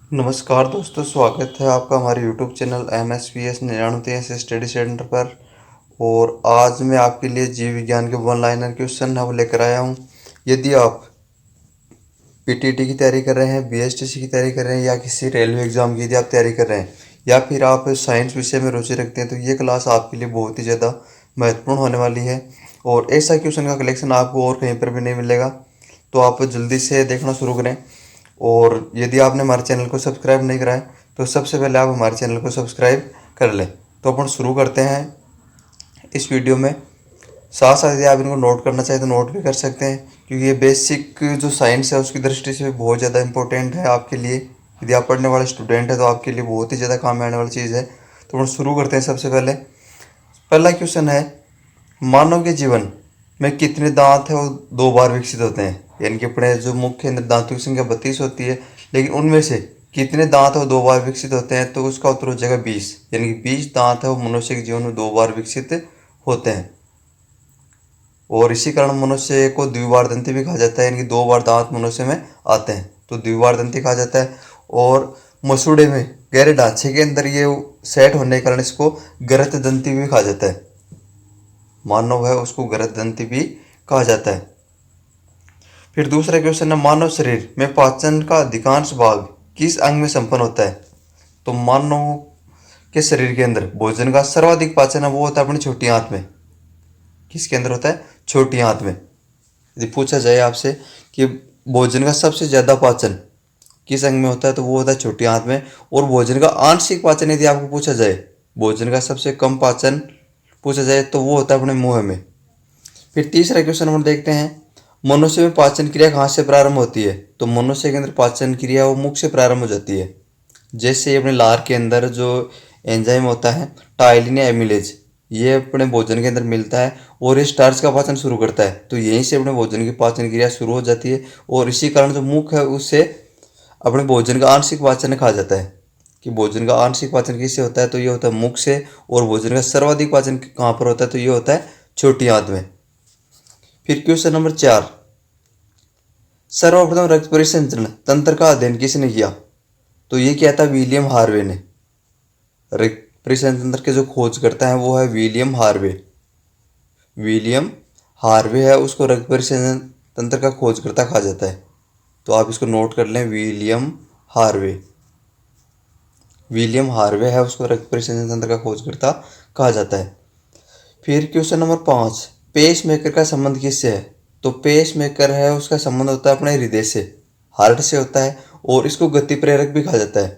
नमस्कार दोस्तों, स्वागत है आपका हमारे YouTube channel MSPS 99 study centre पर। और आज मैं आपके लिए जीव विज्ञान के वन लाइनर क्वेश्चन है वो लेकर आया हूँ। यदि आप PTT की तैयारी कर रहे हैं, BSTC की तैयारी कर रहे हैं या किसी रेलवे एग्ज़ाम की यदि आप तैयारी कर रहे हैं या फिर आप साइंस विषय में रुचि रखते हैं तो ये क्लास आपके लिए बहुत ही ज़्यादा महत्वपूर्ण होने वाली है। और ऐसा क्वेश्चन का कलेक्शन आपको और कहीं पर भी नहीं मिलेगा, तो आप जल्दी से देखना शुरू करें। और यदि आपने हमारे चैनल को सब्सक्राइब नहीं करा है तो सबसे पहले आप हमारे चैनल को सब्सक्राइब कर लें। तो अपन शुरू करते हैं इस वीडियो में। साथ साथ यदि आप इनको नोट करना चाहें तो नोट भी कर सकते हैं, क्योंकि ये बेसिक जो साइंस है उसकी दृष्टि से बहुत ज़्यादा इंपॉर्टेंट है आपके लिए। यदि आप पढ़ने वाले स्टूडेंट हैं तो आपके लिए बहुत ही ज़्यादा काम में आने वाली चीज़ है। तो हम शुरू करते हैं। सबसे पहले पहला क्वेश्चन है, मानव के जीवन में कितने दांत हैं वो 2 बार विकसित होते हैं। यानी कि अपने जो मुख्य दांतों की संख्या 32 होती है, लेकिन उनमें से कितने दांत है वो 2 बार विकसित होते हैं। तो उसका उत्तर हो जाएगा 20। यानी कि 20 दांत है वो मनुष्य के जीवन में 2 बार विकसित होते हैं। और इसी कारण मनुष्य को द्विबारदंती भी कहा जाता है, यानी कि 2 बार दांत मनुष्य में आते हैं तो द्विबारदंती कहा जाता है। और मसूड़े में गहरे ढांचे के अंदर ये सेट होने के कारण इसको गरतदंती भी कहा जाता है। मानव है उसको गरतदंती भी कहा जाता है। फिर दूसरा क्वेश्चन है, मानव शरीर में पाचन का अधिकांश भाग किस अंग में संपन्न होता है। तो मानव के शरीर के अंदर भोजन का सर्वाधिक पाचन है वो होता है अपनी छोटी आंत में। किसके अंदर होता है? छोटी आंत में। यदि पूछा जाए आपसे कि भोजन का सबसे ज़्यादा पाचन किस अंग में होता है तो वो होता है छोटी आंत में। और भोजन का आंशिक पाचन यदि आपको पूछा जाए, भोजन का सबसे कम पाचन पूछा जाए तो वो होता है अपने मुंह में। फिर तीसरा क्वेश्चन हम देखते हैं, मनुष्य में पाचन क्रिया कहाँ से प्रारंभ होती है। तो मनुष्य के अंदर पाचन क्रिया वो मुख से प्रारंभ हो जाती है। जैसे अपने लार के अंदर जो एंजाइम होता है टाइलिन या एमिलेज, ये अपने भोजन के अंदर मिलता है और ये स्टार्च का पाचन शुरू करता है। तो यहीं से अपने भोजन की पाचन क्रिया शुरू हो जाती है। और इसी कारण जो मुख है उससे अपने भोजन का आंशिक पाचन कहा जाता है। कि भोजन का आंशिक पाचन किससे होता है तो ये होता है मुख से। और भोजन का सर्वाधिक पाचन कहाँ पर होता है तो ये होता है छोटी आंत में। फिर क्वेश्चन नंबर 4, सर्वप्रथम रक्त परिसंचरण तंत्र का अध्ययन किसने किया। तो ये क्या था? विलियम हार्वे ने। रक्त परिसंचरण तंत्र के जो खोज करता है वो है विलियम हार्वे। विलियम हार्वे है उसको रक्त परिसंचरण तंत्र का खोजकर्ता कहा जाता है। तो आप इसको नोट कर लें, विलियम हार्वे। विलियम हार्वे है उसको रक्त परिसंचरण तंत्र का खोजकर्ता कहा जाता है। फिर क्वेश्चन नंबर 5, पेस मेकर का संबंध किससे है। तो पेस मेकर है उसका संबंध होता है अपने हृदय से, हार्ट से होता है। और इसको गति प्रेरक भी कहा जाता है।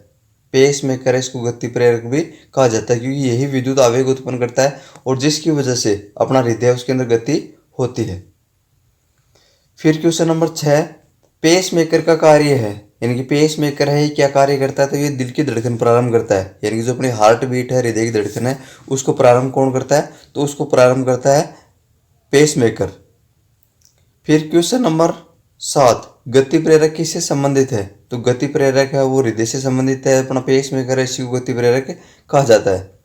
पेस मेकर है इसको गति प्रेरक भी कहा जाता है, क्योंकि यही विद्युत आवेग उत्पन्न करता है और जिसकी वजह से अपना हृदय उसके अंदर गति होती है। फिर क्वेश्चन नंबर 6, पेस मेकर का कार्य है, यानी कि पेस मेकर है ये क्या कार्य करता है तो ये दिल की धड़कन प्रारंभ करता है। यानी कि जो अपनी हार्ट बीट है, हृदय की धड़कन है, उसको प्रारंभ कौन करता है तो उसको प्रारंभ करता है पेस मेकर। फिर क्वेश्चन नंबर 7, गति प्रेरक किससे संबंधित है। तो गति प्रेरक है वो हृदय से संबंधित है, अपना पेस मेकर है इसी को गति प्रेरक कहा जाता है।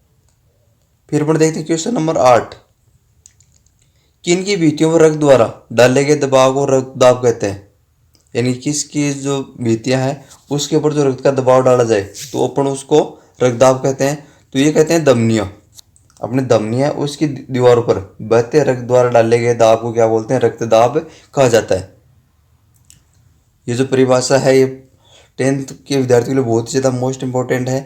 फिर अपन देखते हैं क्वेश्चन नंबर 8, किन की भित्तियों पर रक्त द्वारा डाले गए दबाव को रक्त दाब कहते हैं। यानी किसकी जो भित्तियां हैं उसके ऊपर जो रक्त का दबाव डाला जाए तो अपन उसको रक्त दाब कहते हैं। तो ये कहते हैं धमनियाँ। अपने धमनियाँ उसकी दीवारों पर बहते रक्त द्वारा डाले गए दाब को क्या बोलते हैं? रक्त दाब कहा जाता है। ये जो परिभाषा है ये 10th के विद्यार्थियों के लिए बहुत ही ज़्यादा मोस्ट इंपॉर्टेंट है।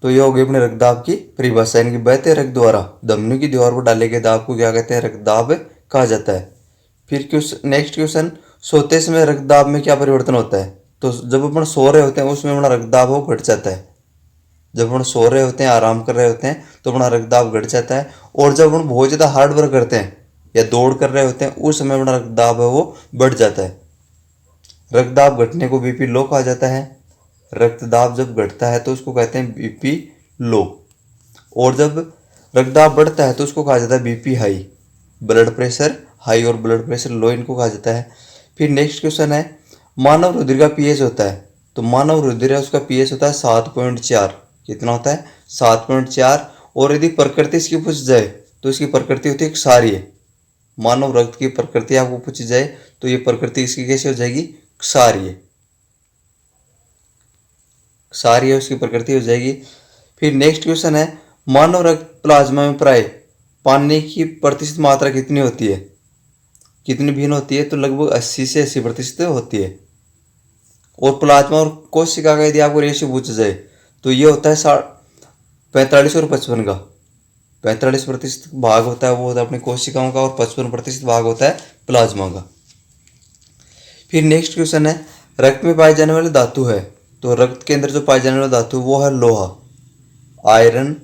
तो ये हो गई अपने रक्तदाब की परिभाषा, यानी कि बहते रक्त द्वारा धमनियों की दीवार पर डाले गए दाब को क्या कहते हैं? रक्तदाब कहा जाता है। फिर क्वेश्चन नेक्स्ट क्वेश्चन, सोते समय रक्तदाब में क्या परिवर्तन होता है। तो जब अपन सो रहे होते हैं उसमें अपना रक्तदाब वो घट जाता है। जब अपन सो रहे होते हैं, आराम कर रहे होते हैं तो अपना रक्तदाब घट जाता है। और जब अपन बहुत ज़्यादा हार्ड वर्क करते हैं या दौड़ कर रहे होते हैं उस समय अपना रक्तदाब है वो बढ़ जाता है। रक्तदाब घटने को बीपी लो कहा जाता है। रक्तदाब जब घटता है तो उसको कहते हैं बीपी लो। और जब रक्तदाब बढ़ता है तो उसको कहा जाता है BP high. Blood pressure high और ब्लड प्रेशर लो इनको कहा जाता है। फिर नेक्स्ट क्वेश्चन है, मानव रुधिर का पीएच होता है। तो मानव रुधिर है उसका पीएच होता है 7.4। कितना होता है? 7.4। और यदि प्रकृति इसकी पूछ जाए तो इसकी प्रकृति होती है क्षारीय। मानव रक्त की प्रकृति आपको पूछी जाए तो ये प्रकृति इसकी कैसे हो जाएगी? क्षारीय। सारी है उसकी प्रकृति हो जाएगी। फिर नेक्स्ट क्वेश्चन है, मानव रक्त प्लाज्मा में प्राय पानी की प्रतिशत मात्रा कितनी होती है, कितनी भिन्न होती है? तो लगभग 80 से 80% होती है। और प्लाज्मा और कोशिका का यदि आपको रेशियो पूछा जाए तो ये होता है 45 और 55 का। 45% भाग होता है वो होता है अपनी कोशिकाओं का, और 55% भाग होता है प्लाज्मा का। फिर नेक्स्ट क्वेश्चन है, रक्त में पाए जाने वाले धातु है, तो रक्त के अंदर जो पाए जाने वाला धातु वो है लोहा, आयरन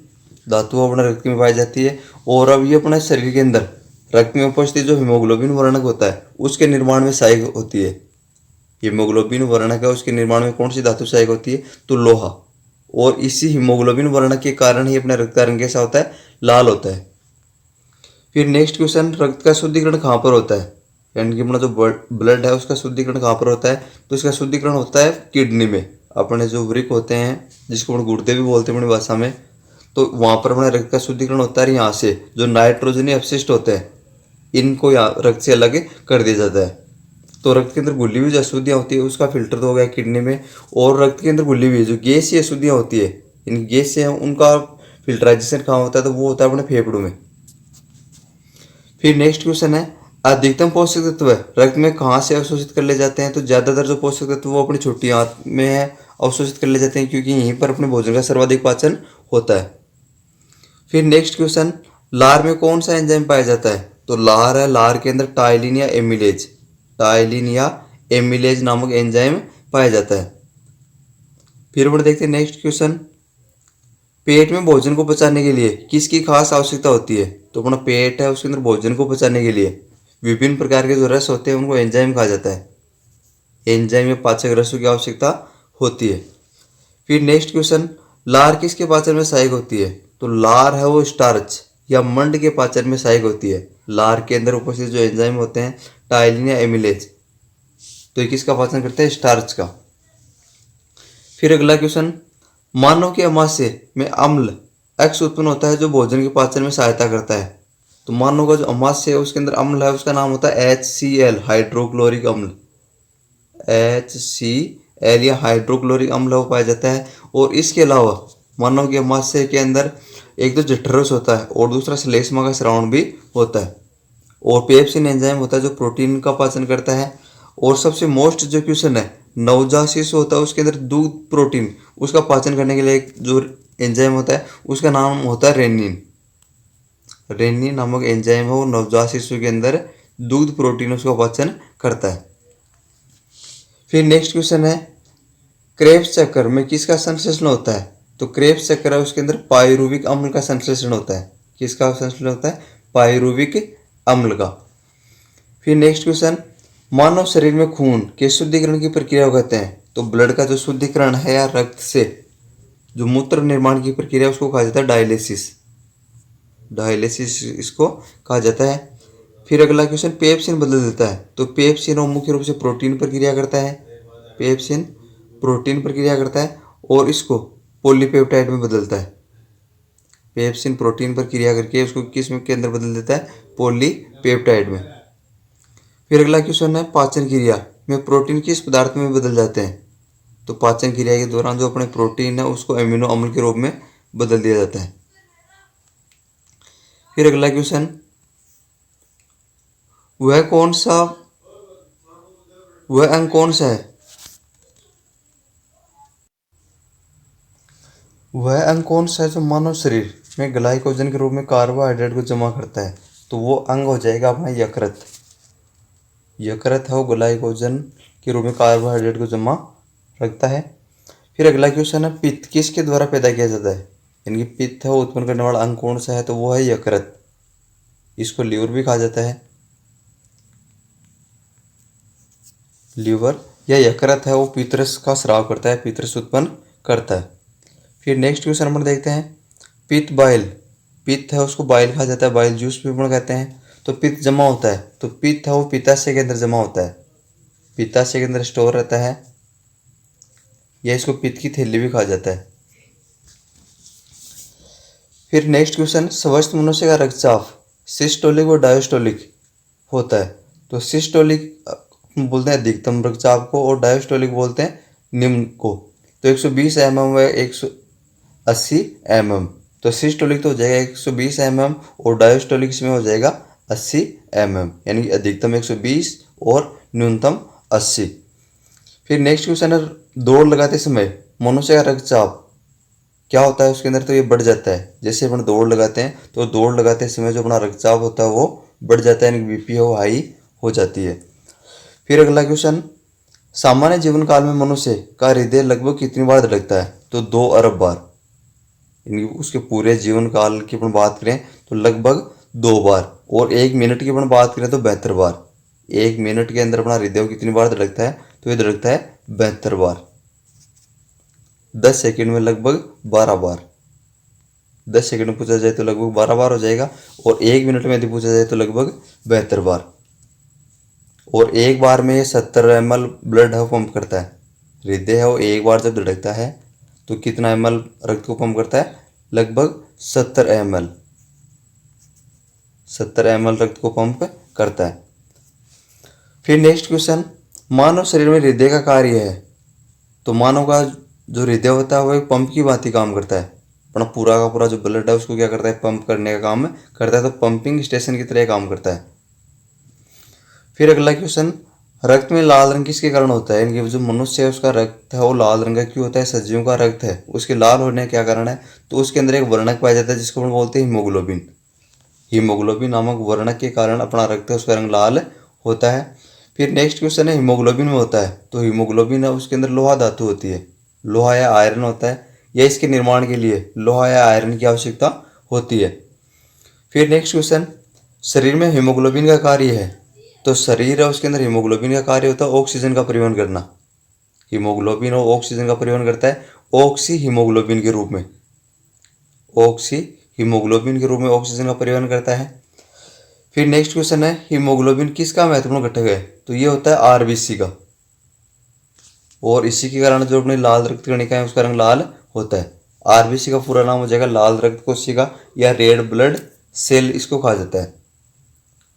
धातु अपने रक्त में पाई जाती है। और अब ये अपने शरीर के अंदर रक्त में उपस्थित जो हीमोग्लोबिन वर्णक होता है उसके निर्माण में सहायक होती है। हीमोग्लोबिन वर्णक है, उसके निर्माण में कौन सी धातु सहायक होती है? तो लोहा। और इसी हीमोग्लोबिन वर्णक के कारण ही अपने रक्त का रंग कैसा होता है? लाल होता है। फिर नेक्स्ट क्वेश्चन, रक्त का शुद्धिकरण कहाँ पर होता है, यानी कि अपना जो ब्लड है उसका शुद्धिकरण कहाँ पर होता है? तो इसका शुद्धिकरण होता है किडनी में। अपने जो वृक्क होते हैं जिसको अपन गुर्दे भी बोलते हैं अपनी भाषा में, तो वहाँ पर अपने रक्त का शुद्धिकरण होता है। यहाँ से जो नाइट्रोजनी अपशिष्ट होते हैं इनको यहाँ रक्त से अलग कर दिया जाता है। तो रक्त के अंदर घुली हुई जो अशुद्धियाँ होती है उसका फिल्टर तो हो गया किडनी में, और रक्त के अंदर घुली हुई जो गैसीय अशुद्धियाँ होती है, इन गैस से उनका फिल्टराइजेशन कहाँ होता है? तो वो होता है अपने फेफड़ों में। फिर नेक्स्ट क्वेश्चन है, अधिकतम पोषक तत्व रक्त में कहाँ से अवशोषित कर ले जाते हैं? तो ज़्यादातर जो पोषक तत्व वो अपनी छोटी आंत में है अवशोषित कर ले जाते हैं, क्योंकि यहीं पर अपने भोजन का सर्वाधिक पाचन होता है। फिर नेक्स्ट क्वेश्चन, लार में कौन सा एंजाइम पाया जाता है? तो लार है, लार के अंदर टाइलिन या एमिलेज, टाइलिन या एमिलेज नामक एंजाइम पाया जाता है। फिर अपन देखते हैं नेक्स्ट क्वेश्चन, पेट में भोजन को पचाने के लिए किसकी खास आवश्यकता होती है? तो अपना पेट है उसके अंदर भोजन को पचाने के लिए विभिन्न प्रकार के जो रस होते हैं उनको एंजाइम कहा जाता है। एंजाइम या पाचक रसों की आवश्यकता होती है। फिर नेक्स्ट क्वेश्चन, लार किसके पाचन में सहायक होती है? तो लार है वो स्टार्च या मंड के पाचन में सहायक होती है। लार के अंदर उपस्थित जो एंजाइम होते हैं टाइलिन या एमिलेज, तो ये किसका पाचन करते हैं? स्टार्च का। फिर अगला क्वेश्चन, मानव के अमाशय में अम्ल एक्स उत्पन्न होता है जो भोजन के पाचन में सहायता करता है। तो मानव का जो अमाशय है उसके अंदर अम्ल है उसका नाम होता है HCl, हाइड्रोक्लोरिक अम्ल। HCl या हाइड्रोक्लोरिक अम्ल वो पाया जाता है। और इसके अलावा मानव के अमाशय के अंदर एक तो जठररस होता है और दूसरा श्लेष्मा का स्राव भी होता है। और पेप्सिन एंजाइम होता है जो प्रोटीन का पाचन करता है। और सबसे मोस्ट जो क्वेश्चन है, नवजात शिशु होता है उसके अंदर दूध प्रोटीन उसका पाचन करने के लिए एक जो एंजाइम होता है उसका नाम होता है रेनिन। रेनिन नामक एंजाइम है वो नवजात शिशु के अंदर दूध प्रोटीन उसका पाचन करता है। फिर नेक्स्ट क्वेश्चन है, क्रेब्स चक्कर में किसका संश्लेषण होता है? तो क्रेब्स चक्कर है उसके अंदर पायरुविक अम्ल का संश्लेषण होता है। किसका संश्लेषण होता है? पायरुविक अम्ल का। फिर नेक्स्ट क्वेश्चन, मानव शरीर में खून के शुद्धिकरण की प्रक्रिया को कहते हैं। तो ब्लड का जो शुद्धिकरण है या रक्त से जो मूत्र निर्माण की प्रक्रिया उसको कहा जाता है डायलिसिस। डायलिसिस इसको कहा जाता है। फिर अगला क्वेश्चन, पेप्सिन बदल देता है। तो पेप्सिन मुख्य रूप से प्रोटीन पर क्रिया करता है। पेप्सिन प्रोटीन पर क्रिया करता है और इसको पॉलीपेप्टाइड में बदलता है। पेप्सिन प्रोटीन पर क्रिया करके उसको किस के अंदर बदल देता है? पॉलीपेप्टाइड में। फिर अगला क्वेश्चन है, पाचन क्रिया में प्रोटीन किस पदार्थ में बदल जाते हैं? तो पाचन क्रिया के दौरान जो अपने प्रोटीन है उसको एमिनो अम्ल के रूप में बदल दिया जाता है। फिर अगला क्वेश्चन, वह अंग कौन सा है? वह अंग कौन सा है जो मानव शरीर में ग्लाइकोजन के रूप में कार्बोहाइड्रेट को जमा करता है? तो वो अंग हो जाएगा अपना यकृत। यकृत है वो ग्लाइकोजन के रूप में कार्बोहाइड्रेट को जमा रखता है। फिर अगला क्वेश्चन है, पित्त किसके द्वारा पैदा किया जाता है? यानी कि पित्त है वो उत्पन्न करने वाला अंग कौन सा है? तो वो है यकृत। इसको लीवर भी कहा जाता है। लीवर या यकृत है वो पित्तरस का स्राव करता है, पित्तरस उत्पन्न करता है। फिर नेक्स्ट क्वेश्चन नंबर देखते हैं, पित्त बाइल, पित्त है उसको बाइल कहा जाता है, बाइल जूस भी अपन कहते हैं। तो पित्त जमा होता है, तो पित्त है वो पित्ताशय के अंदर जमा होता है, पित्ताशय के अंदर स्टोर रहता है, या इसको पित्त की थैली भी कहा जाता है। फिर नेक्स्ट क्वेश्चन, स्वस्थ मनुष्य का रक्तचाप सिस्टोलिक और डायस्टोलिक होता है। तो सिस्टोलिक बोलते हैं अधिकतम रक्तचाप को और डायस्टोलिक बोलते हैं निम्न को। तो 120 mm व 180 mm। तो सिस्टोलिक तो हो जाएगा 120 mm और डायस्टोलिक इसमें हो जाएगा 80 mm, यानी कि अधिकतम 120 और न्यूनतम 80। फिर नेक्स्ट क्वेश्चन है, दौड़ लगाते समय मनुष्य का रक्तचाप क्या होता है उसके अंदर, तो ये बढ़ जाता है। जैसे अपन दौड़ लगाते हैं तो दौड़ लगाते समय जो अपना रक्तचाप होता है वो बढ़ जाता है, यानी बीपी है वो हाई हो जाती है। फिर अगला क्वेश्चन, सामान्य जीवन काल में मनुष्य का हृदय लगभग कितनी बार धड़कता है, तो 2 अरब बार। यानी उसके पूरे जीवन काल की अपन बात करें तो लगभग 2 बार। और 1 मिनट की अपन बात करें तो 72 बार। 1 मिनट के अंदर अपना हृदय कितनी बार धड़कता है, तो ये धड़कता है 72 बार। 10 सेकंड में लगभग 12 बार। 10 सेकंड में पूछा जाए तो लगभग 12 बार हो जाएगा, और 1 मिनट में यदि पूछा जाए तो लगभग 72 बार। और एक बार में ये 70 ml ब्लड है पंप करता है। हृदय है वो एक बार जब धड़कता है तो कितना ml रक्त को पंप करता है, लगभग 70 ml। 70 ml रक्त को पंप करता है। फिर नेक्स्ट क्वेश्चन, मानव शरीर में हृदय का कार्य है, तो मानव का जो हृदय होता है वो एक पंप की भांति काम करता है। अपना पूरा का पूरा जो ब्लड है उसको क्या करता है, पंप करने का काम करता है, तो पंपिंग स्टेशन की तरह काम करता है। फिर अगला क्वेश्चन, रक्त में लाल रंग किसके कारण होता है, यानी कि जो मनुष्य है उसका रक्त है वो लाल रंग का क्यों होता है, सजीवों का रक्त है उसके लाल होने का क्या कारण है, तो उसके अंदर एक वर्णक पाया जाता है जिसको हम बोलते हैं हीमोग्लोबिन। हीमोग्लोबिन नामक वर्णक के कारण अपना रक्त है उसका रंग लाल होता है। फिर नेक्स्ट क्वेश्चन है, हीमोग्लोबिन में होता है, तो हीमोग्लोबिन है उसके अंदर लोहा धातु होती है, लोहा या आयरन होता है, या इसके निर्माण के लिए लोहा या आयरन की आवश्यकता होती है। फिर नेक्स्ट क्वेश्चन, शरीर में हीमोग्लोबिन का कार्य है, तो शरीर है उसके अंदर हीमोग्लोबिन का कार्य होता है ऑक्सीजन का परिवहन करना। हीमोग्लोबिन और ऑक्सीजन का परिवहन करता है ऑक्सी हीमोग्लोबिन के रूप में। ऑक्सी हीमोग्लोबिन के रूप में ऑक्सीजन का परिवहन करता है। फिर नेक्स्ट क्वेश्चन है, हीमोग्लोबिन किसका महत्वपूर्ण घटक है, तो ये होता है आरबीसी का, और इसी के कारण जो अपनी लाल रक्त कणिका है उसका रंग लाल होता है। आरबीसी का पूरा नाम हो जाएगा लाल रक्त कोशिका या रेड ब्लड सेल, इसको कहा जाता है।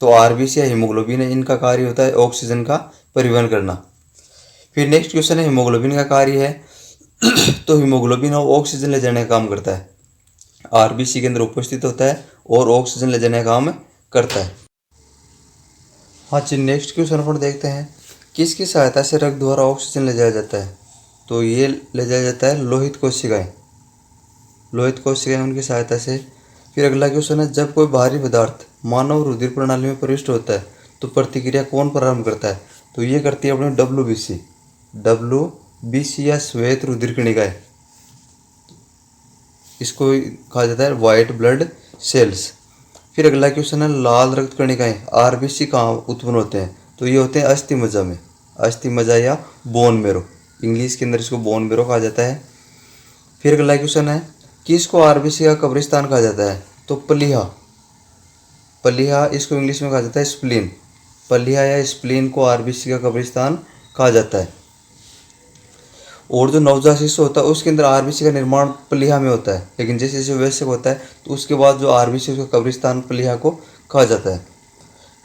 तो आरबीसी या हीमोग्लोबिन है, इनका कार्य होता है ऑक्सीजन का परिवहन करना। फिर नेक्स्ट क्वेश्चन है, हीमोग्लोबिन का कार्य है तो हीमोग्लोबिन ऑक्सीजन ले जाने का काम करता है, आरबीसी के अंदर उपस्थित होता है और ऑक्सीजन ले जाने का काम करता है। हाँ जी, नेक्स्ट क्वेश्चन पर देखते हैं, किसकी सहायता से रक्त द्वारा ऑक्सीजन ले जाया जाता है, तो ये ले जाया जाता है लोहित कोशिकाएं। लोहित कोशिकाएं उनकी सहायता से। फिर अगला क्वेश्चन है, जब कोई भारी पदार्थ मानव रुधिर प्रणाली में प्रविष्ट होता है तो प्रतिक्रिया कौन प्रारंभ करता है, तो ये करती है अपनी डब्ल्यूबीसी या श्वेत रुधिर कणिकाएं, इसको कहा जाता है वाइट ब्लड सेल्स। फिर अगला क्वेश्चन है, लाल रक्त कणिकाएं आरबीसी कहाँ उत्पन्न होते हैं, तो ये होते हैं अस्थि मज्जा में। अस्थि मज्जा या बोन मेरो, इंग्लिश के अंदर इसको बोन मेरो कहा जाता है। फिर अगला क्वेश्चन है, किसको आरबीसी का कब्रिस्तान कहा जाता है, तो प्लीहा। प्लीहा इसको इंग्लिश में कहा जाता है स्प्लीन। प्लीहा या स्प्लीन को आरबीसी का कब्रिस्तान कहा जाता है। और जो नवजात शिशु होता है उसके अंदर आरबीसी का निर्माण प्लीहा में होता है, लेकिन जैसे जैसे वयस्क होता है तो उसके बाद जो आरबीसी उसका कब्रिस्तान प्लीहा को कहा जाता है।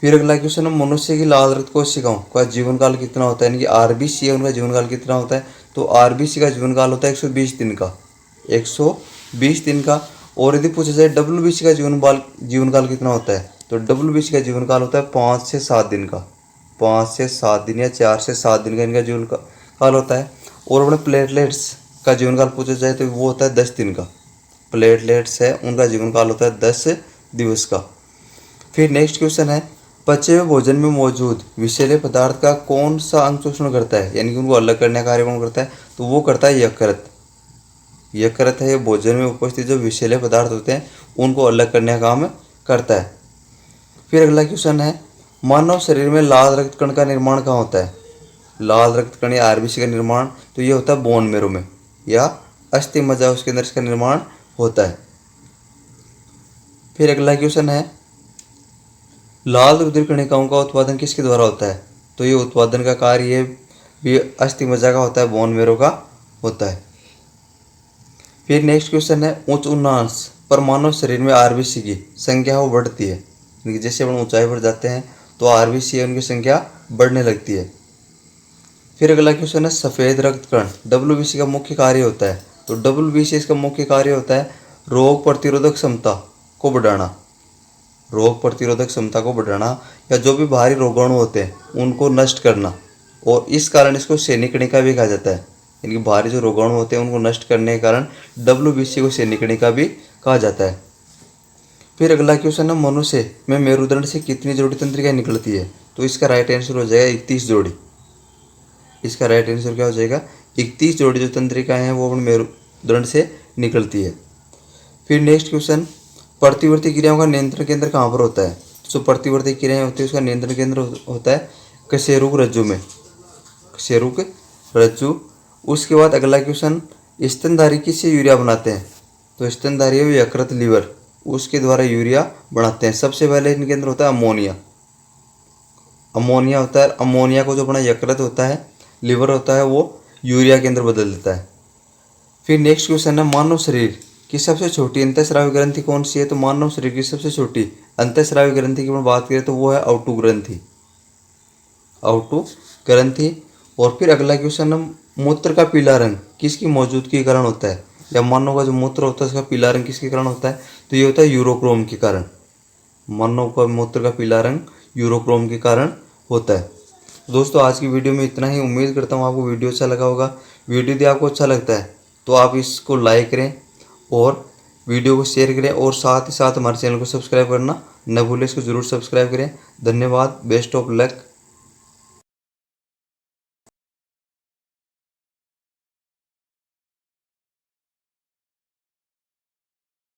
फिर अगला क्वेश्चन है, मनुष्य की लाल रक्त कोशिकाओं का जीवन काल कितना होता है, यानी कि आरबीसी है उनका जीवन काल कितना होता है, तो आरबीसी का जीवन काल होता है 120 दिन का। 120 दिन का। और यदि पूछा जाए डब्ल्यूबीसी का जीवन काल कितना होता है, तो डब्ल्यूबीसी का जीवन काल होता है 5 से 7 दिन का। 5 से 7 दिन या 4 से 7 दिन का इनका जीवन काल होता है। और अपने प्लेटलेट्स का जीवन काल पूछा जाए तो वो होता है 10 दिन का। प्लेटलेट्स है उनका जीवन काल होता है 10 दिवस का। फिर नेक्स्ट क्वेश्चन है, पचे हुए भोजन में मौजूद विषैले पदार्थ का कौन सा अंग शोषण करता है, यानी कि उनको अलग करने का कार्य कौन करता है, तो वो करता है यकृत। यकृत है ये भोजन में उपस्थित जो विषैले पदार्थ होते हैं उनको अलग करने का काम करता है। फिर अगला क्वेश्चन है, मानव शरीर में लाल रक्त कण का निर्माण कहाँ होता है, लाल रक्त कण या आरबीसी का निर्माण, तो ये होता है बोन मेरो में या अस्थि मज्जा, उसके अंदर इसका निर्माण होता है। फिर अगला क्वेश्चन है, लाल रुधिर कणिकाओं का उत्पादन किसके द्वारा होता है, तो ये उत्पादन का कार्य भी अस्थि मज्जा का होता है, बोन मेरो का होता है। फिर नेक्स्ट क्वेश्चन है, उच्च उन्नांश पर मानव शरीर में आरबीसी की संख्या वो बढ़ती है, यानी कि जैसे अपन ऊंचाई पर जाते हैं तो आरबीसी उनकी संख्या बढ़ने लगती है। फिर अगला क्वेश्चन है सफ़ेद रक्त कण WBC का मुख्य कार्य होता है। तो WBC इसका मुख्य कार्य होता है रोग प्रतिरोधक क्षमता को बढ़ाना, रोग प्रतिरोधक क्षमता को बढ़ाना या जो भी बाहरी रोगाणु होते हैं उनको नष्ट करना। और इस कारण इसको सैनिकणिका भी कहा जाता है, इनकी बाहरी जो रोगाणु होते हैं उनको नष्ट करने के कारण WBC को सैनिकणिका भी कहा जाता है। फिर अगला क्वेश्चन है मनुष्य में मेरुदंड से कितनी जोड़ी तंत्रिकाएं निकलती है। तो इसका राइट आंसर हो जाएगा 31 जोड़ी। इसका राइट आंसर क्या हो जाएगा 31 जोड़ी जो तंत्रिकाएं हैं वो अपने मेरुदंड से निकलती है। फिर नेक्स्ट क्वेश्चन प्रतिवर्ती क्रियाओं का नियंत्रण केंद्र कहाँ पर होता है। जो प्रतिवर्ती क्रियाएं होती है उसका नियंत्रण केंद्र होता है कशेरुक रज्जु में, कशेरुक रज्जु। उसके बाद अगला क्वेश्चन स्तनधारी किससे यूरिया बनाते हैं। तो स्तनधारी है यकृत लीवर, उसके द्वारा यूरिया बनाते हैं। सबसे पहले इनके अंदर होता है अमोनिया, अमोनिया होता है। अमोनिया को जो अपना यकृत होता है लीवर होता है वो यूरिया के अंदर बदल देता है। फिर नेक्स्ट क्वेश्चन है मानव शरीर की सबसे छोटी अंतःस्रावी ग्रंथि कौन सी है। तो मानव शरीर की सबसे छोटी अंतःस्रावी ग्रंथि की हम बात करें तो वो है आउटू ग्रंथि, आउटू ग्रंथि। और फिर अगला क्वेश्चन है मूत्र का पीला रंग किसकी मौजूदगी के कारण होता है, या मानव का जो मूत्र होता है उसका पीला रंग किसके कारण होता है। तो ये होता है यूरोक्रोम के कारण, मानव का मूत्र का पीला रंग यूरोक्रोम के कारण होता है। दोस्तों आज की वीडियो में इतना ही। उम्मीद करता हूँ आपको वीडियो अच्छा लगा होगा। वीडियो यदि आपको अच्छा लगता है तो आप इसको लाइक करें और वीडियो को शेयर करें, और साथ ही साथ हमारे चैनल को सब्सक्राइब करना न भूलें। इसको ज़रूर सब्सक्राइब करें। धन्यवाद। Best of luck.